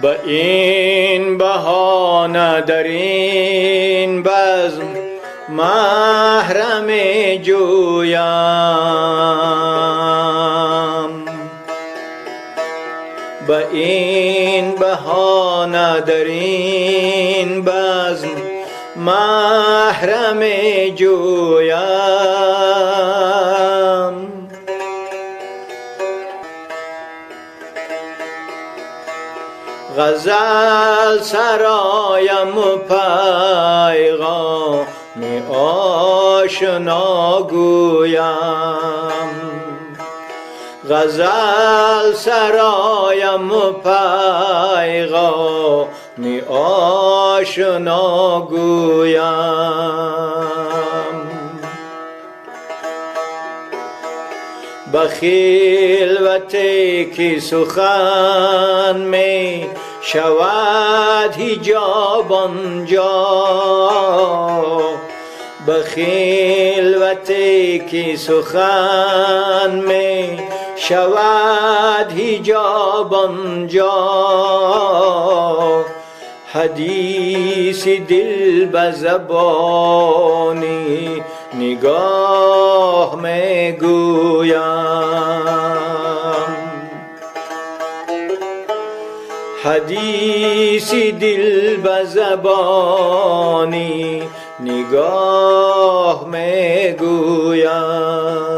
به این بهانه در این بزم محرم جویم، به این بهانه در این بزم محرم جویم. غزل سرایم پیغام آشنا گویم، غزل سرایم پیغام آشنا گویم. بخیل و تیکی سخن می شود حجاب آنجا، بخیل و تیکی سخن می شود حجاب آنجا. حدیث دل به زبانی نگاه می گویم، حدیث دل به زبانی نگاه می گویم.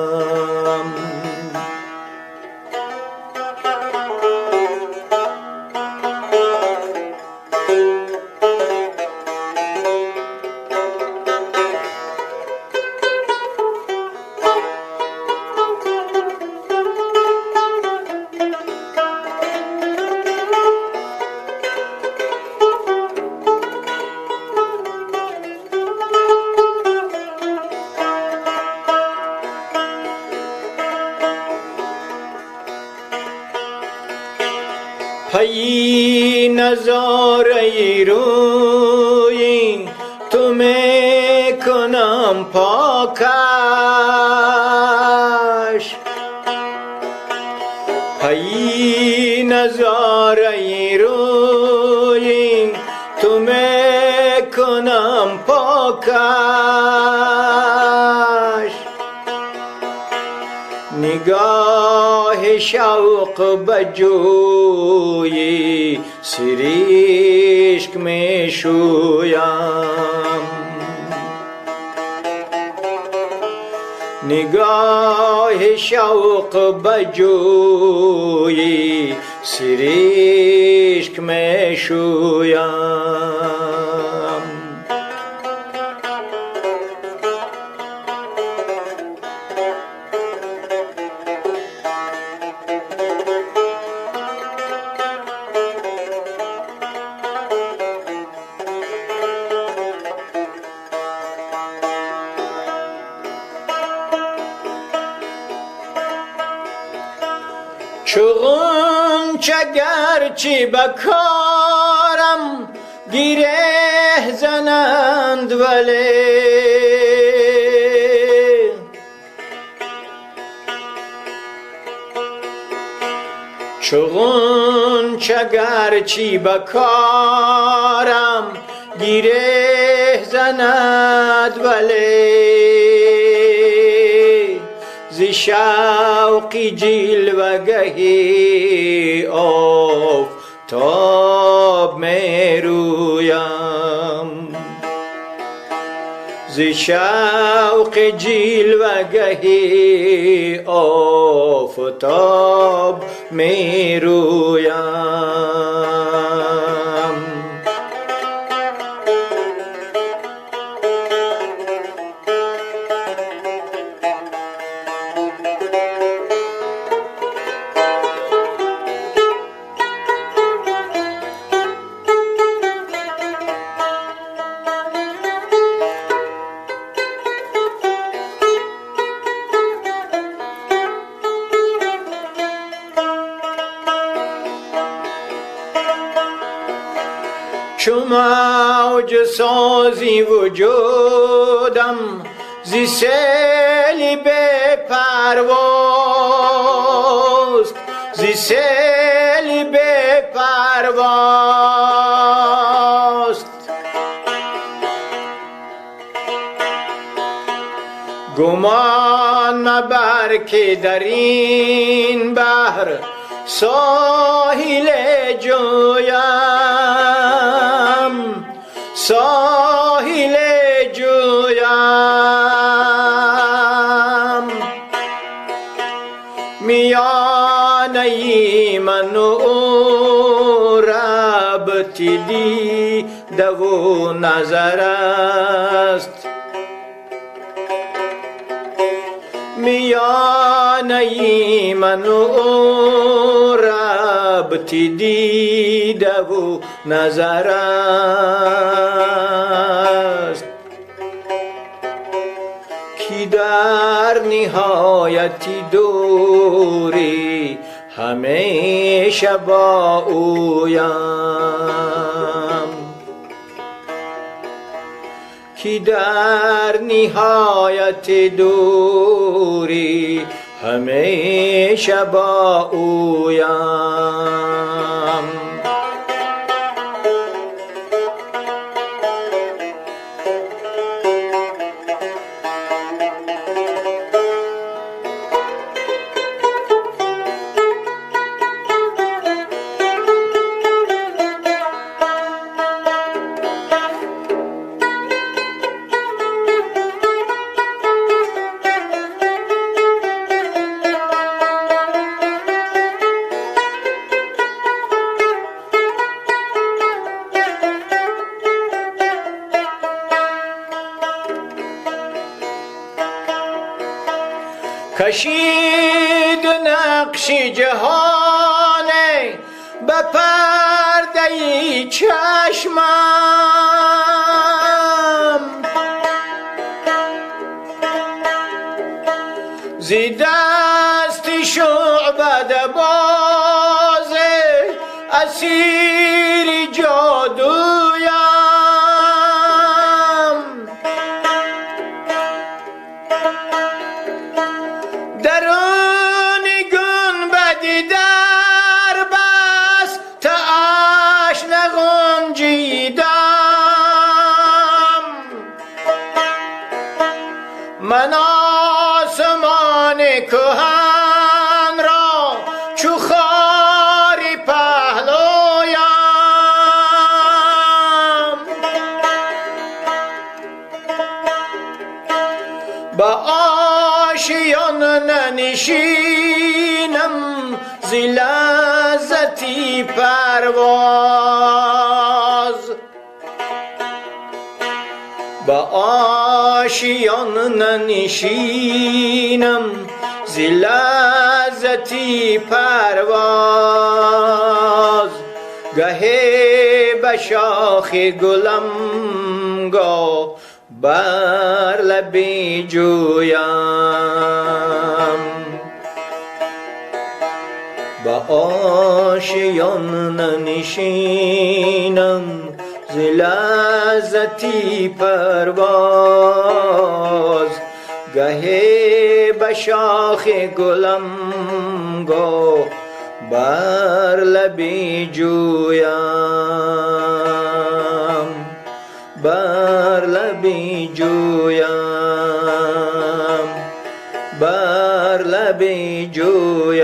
پی نظاره روی تو می کنم پاکش، پی نظاره روی تو می کنم پاکش. نگاه شوق بجوی سریشک می شویم، نگاه شوق بجوی سریشک می شویم. چون چگرچی بکارم گیره زنند ولی، چون چگرچی بکارم گیره زند ولی، ز شوقی جلوه‌گهی آفتاب می رویم، ز شوق جلوه‌گهی آفتاب می رویم. چو موج سازی وجودم ز سیل بی پرواست، ز سیل بی پرواست. گمان مبر که در این بحر ساحل جویم، ساحل جویم. میانه من و او ربطی دیده و نظر است. میانه من و او ربطی دیده و نظر است. کی در نهایتی دوری همیشه با اویم، کی در نهایت دوری همیشه با اویم. کشید نقش جهان به پرده چشمم، ز دست شعبده باز اسیر جادویم. درون گنبد در بست اشنه غنجیدم، من آسمان کهن را چو خاری پهلویم. با آشیان ننشینم ز لذتی پرواز، با آشیان ننشینم ز لذتی پرواز. گهی به شاخ گلم گاه بر لب جویم، با آشیان ننشینم ز لذتی پرواز. گهی به شاخ گلم گاه بر لب جویم، بر لب جویم، بر لب جویم.